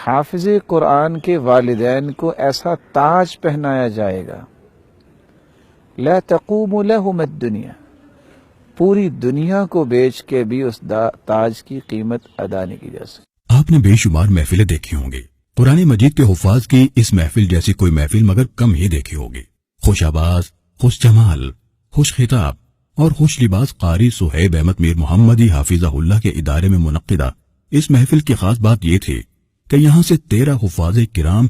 حافظ قرآن کے والدین کو ایسا تاج پہنایا جائے گا، لا تقوم لہم الدنیا، پوری دنیا کو بیچ کے بھی اس تاج کی قیمت ادا نہیں کی جا سکتی۔ آپ نے بے شمار محفلیں دیکھی ہوں گی، قرآن مجید کے حفاظ کی اس محفل جیسی کوئی محفل مگر کم ہی دیکھی ہوگی۔ خوش آواز، خوش جمال، خوش خطاب اور خوش لباس قاری صہیب احمد میر محمدی حافظہ اللہ کے ادارے میں منعقدہ اس محفل کی خاص بات یہ تھی کہ یہاں سے 13 حفاظ کرام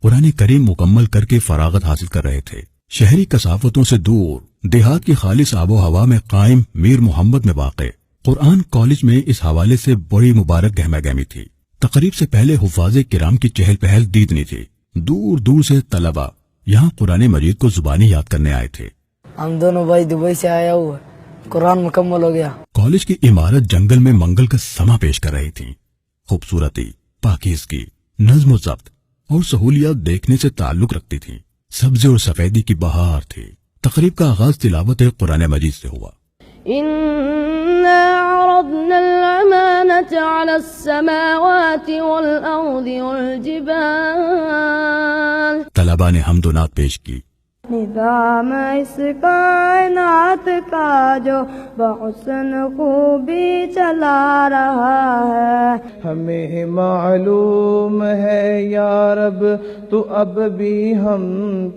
قرآن کریم مکمل کر کے فراغت حاصل کر رہے تھے۔ شہری کثافتوں سے دور دیہات کی خالص آب و ہوا میں قائم میر محمد میں واقع قرآن کالج میں اس حوالے سے بڑی مبارک گہما گہمی تھی۔ تقریب سے پہلے حفاظ کرام کی چہل پہل دیدنی تھی۔ دور دور سے طلبہ یہاں قرآن مجید کو زبانی یاد کرنے آئے تھے۔ ہم دونوں بھائی دبئی سے آیا ہوا، قرآن مکمل ہو گیا۔ کالج کی عمارت جنگل میں منگل کا سما پیش کر رہی تھی۔ خوبصورتی، پاکیزگی، نظم و ضبط اور سہولیات دیکھنے سے تعلق رکھتی تھی۔ سبزے اور سفیدی کی بہار تھی۔ تقریب کا آغاز تلاوت قرآن مجید سے ہوا۔ إنا عرضنا الأمانة على السماوات والأرض والجبال، طلباء نے حمد و نعت پیش کی۔ نظام اس کائنات کا جو بحسن خوبی چلا رہا ہے، ہمیں معلوم ہے یا رب تو اب بھی ہم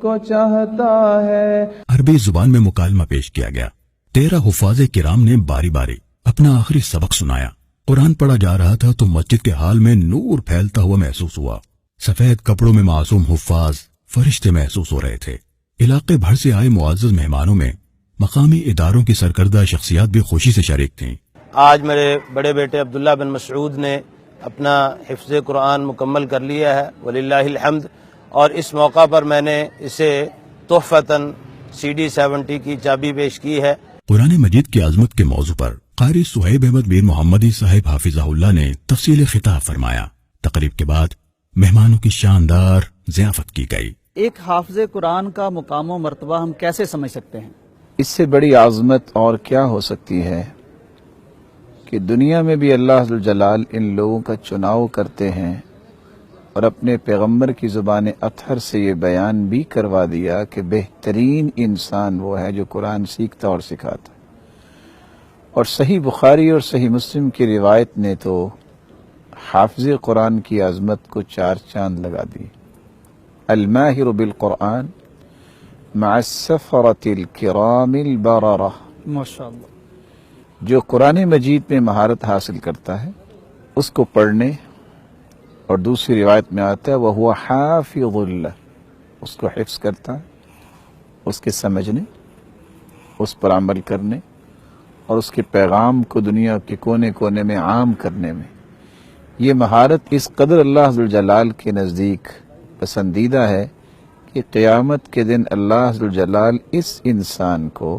کو چاہتا ہے۔ عربی زبان میں مکالمہ پیش کیا گیا۔ 13 حفاظ کرام نے باری باری اپنا آخری سبق سنایا۔ قرآن پڑھا جا رہا تھا تو مسجد کے حال میں نور پھیلتا ہوا محسوس ہوا۔ سفید کپڑوں میں معصوم حفاظ فرشتے محسوس ہو رہے تھے۔ علاقے بھر سے آئے معزز مہمانوں میں مقامی اداروں کی سرکردہ شخصیات بھی خوشی سے شریک تھیں۔ آج میرے بڑے بیٹے عبداللہ بن مسعود نے اپنا حفظ قرآن مکمل کر لیا ہے، وللہ الحمد، اور اس موقع پر میں نے اسے تحفتاً CD 70 کی چابی پیش کی ہے۔ قرآن مجید کی عظمت کے موضوع پر قاری صہیب احمد میر محمدی صاحب حافظہ اللہ نے تفصیل خطاب فرمایا۔ تقریب کے بعد مہمانوں کی شاندار ضیافت کی گئی۔ ایک حافظ قرآن کا مقام و مرتبہ ہم کیسے سمجھ سکتے ہیں؟ اس سے بڑی عظمت اور کیا ہو سکتی ہے کہ دنیا میں بھی اللہ عز و جلال ان لوگوں کا چناؤ کرتے ہیں، اور اپنے پیغمبر کی زبان اطہر سے یہ بیان بھی کروا دیا کہ بہترین انسان وہ ہے جو قرآن سیکھتا اور سکھاتا۔ اور صحیح بخاری اور صحیح مسلم کی روایت نے تو حافظ قرآن کی عظمت کو 4 چاند لگا دی۔ الماہر بالقرآن مع السفرة الکرام البررہ، ماشاءاللہ۔ جو قرآن مجید میں مہارت حاصل کرتا ہے اس کو پڑھنے، اور دوسری روایت میں آتا ہے وَهُوَ حَافِظُ اللَّهِ، اس کو حفظ کرتا ہے، اس کے سمجھنے، اس پر عمل کرنے اور اس کے پیغام کو دنیا کے کونے کونے میں عام کرنے میں یہ مہارت اس قدر اللہ عز و جلال کے نزدیک پسندیدہ ہے کہ قیامت کے دن اللہ عز و جلال اس انسان کو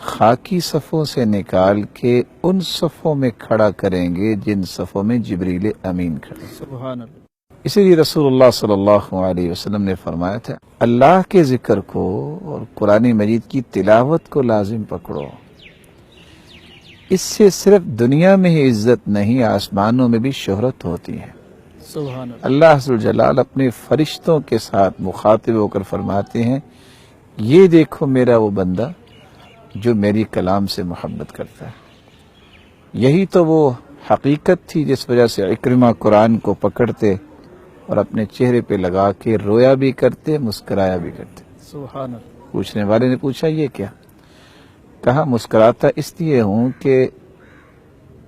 خاکی صفوں سے نکال کے ان صفوں میں کھڑا کریں گے جن صفوں میں جبریل امین کھڑے۔ سبحان اللہ۔ اسی لیے رسول اللہ صلی اللہ علیہ وسلم نے فرمایا تھا اللہ کے ذکر کو اور قرآن مجید کی تلاوت کو لازم پکڑو، اس سے صرف دنیا میں ہی عزت نہیں، آسمانوں میں بھی شہرت ہوتی ہے۔ سبحان اللہ۔ اللہ عز و جلال اپنے فرشتوں کے ساتھ مخاطب ہو کر فرماتے ہیں یہ دیکھو میرا وہ بندہ جو میری کلام سے محبت کرتا ہے۔ یہی تو وہ حقیقت تھی جس وجہ سے اکرمہ قرآن کو پکڑتے اور اپنے چہرے پہ لگا کے رویا بھی کرتے، مسکرایا بھی کرتے۔ سبحان اللہ۔ پوچھنے والے نے پوچھا یہ کیا؟ کہا مسکراتا اس لیے ہوں کہ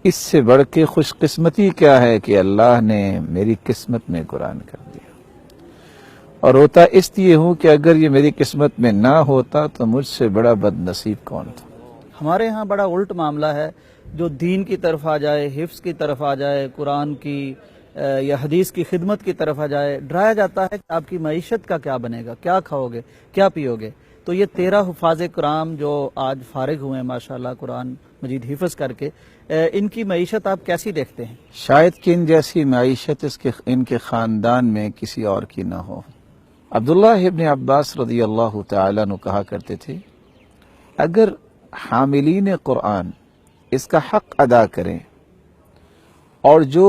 اس سے بڑھ کے خوش قسمتی کیا ہے کہ اللہ نے میری قسمت میں قرآن کر دیا، اور روتا اس لیے ہوں کہ اگر یہ میری قسمت میں نہ ہوتا تو مجھ سے بڑا بد نصیب کون تھا۔ ہمارے ہاں بڑا الٹ معاملہ ہے، جو دین کی طرف آ جائے، حفظ کی طرف آ جائے، قرآن کی یا حدیث کی خدمت کی طرف آ جائے، ڈرایا جاتا ہے کہ آپ کی معیشت کا کیا بنے گا، کیا کھاؤ گے، کیا پیو گے۔ تو یہ 13 حفاظ کرام جو آج فارغ ہوئے ہیں ماشاءاللہ قرآن مجید حفظ کر کے، ان کی معیشت آپ کیسی دیکھتے ہیں؟ شاید کہ ان جیسی معیشت ان کے خاندان میں کسی اور کی نہ ہو۔ عبداللہ ابن عباس رضی اللہ تعالیٰ عنہ کہا کرتے تھے اگر حاملین قرآن اس کا حق ادا کریں اور جو